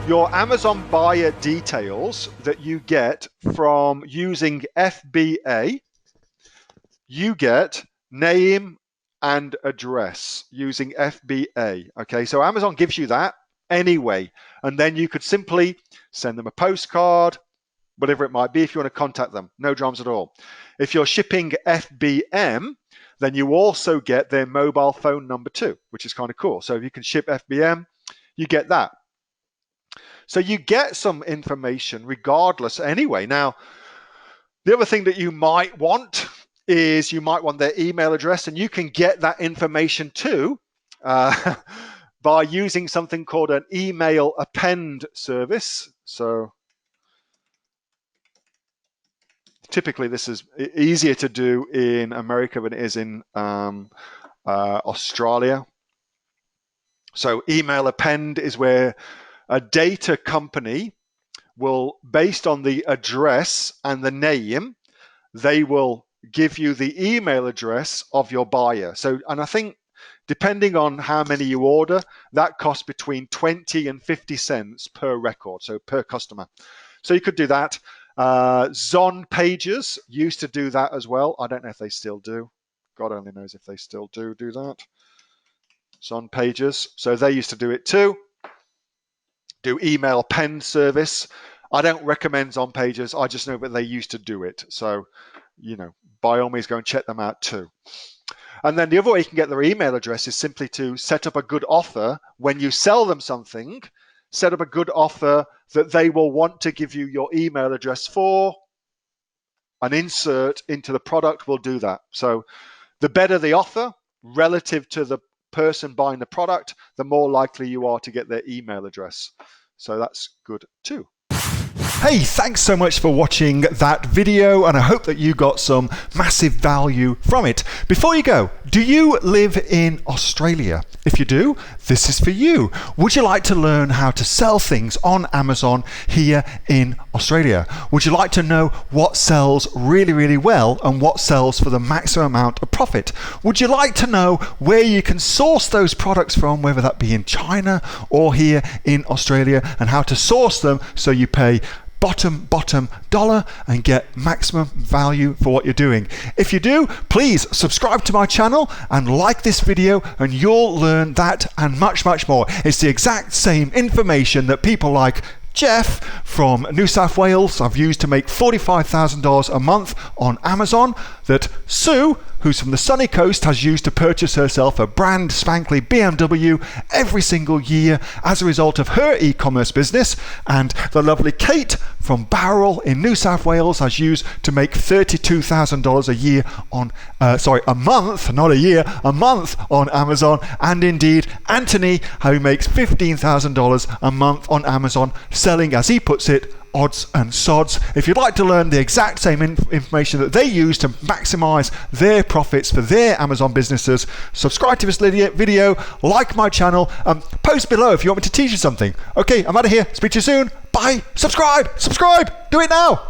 your Amazon buyer details that you get from using FBA, you get name and address using FBA. Okay, so Amazon gives you that anyway, and then you could simply send them a postcard, whatever it might be, if you want to contact them. No dramas at all. If you're shipping FBM, then you also get their mobile phone number too, which is kind of cool. So if you can ship FBM, you get that. So you get some information regardless anyway. Now, the other thing that you might want is you might want their email address, and you can get that information too by using something called an email append service. So typically this is easier to do in America than it is in Australia. So email append is where a data company will, based on the address and the name, they will give you the email address of your buyer. So, and I think depending on how many you order, that costs between 20 and 50 cents per record, so per customer. So you could do that. Zon Pages used to do that as well. I don't know if they still do. God only knows if they still do that. Zon Pages. So they used to do it too. Do email append service. I don't recommend Zon Pages. I just know that they used to do it. So, you know, by all means, go and check them out too. And then the other way you can get their email address is simply to set up a good offer. When you sell them something, set up a good offer that they will want to give you your email address for. An insert into the product will do that. So the better the offer relative to the person buying the product, the more likely you are to get their email address. So that's good too. Hey, thanks so much for watching that video, and I hope that you got some massive value from it. Before you go, do you live in Australia? If you do, this is for you. Would you like to learn how to sell things on Amazon here in Australia? Would you like to know what sells really, really well and what sells for the maximum amount of profit? Would you like to know where you can source those products from, whether that be in China or here in Australia, and how to source them so you pay bottom dollar and get maximum value for what you're doing? If you do, please subscribe to my channel and like this video, and you'll learn that and much more. It's the exact same information that people like Jeff from New South Wales I've used to make $45,000 a month on Amazon, that Sue, who's from the sunny coast, has used to purchase herself a brand spankly BMW every single year as a result of her e-commerce business, and the lovely Kate from Bowral in New South Wales has used to make $32,000 a year on, a month, not a year, a month on Amazon, and indeed Anthony, who makes $15,000 a month on Amazon, selling, as he puts it, odds and sods. If you'd like to learn the exact same information that they use to maximize their profits for their Amazon businesses, subscribe to this video, like my channel, post below if you want me to teach you something. Okay, I'm out of here. Speak to you soon. Bye. Subscribe. Do it now.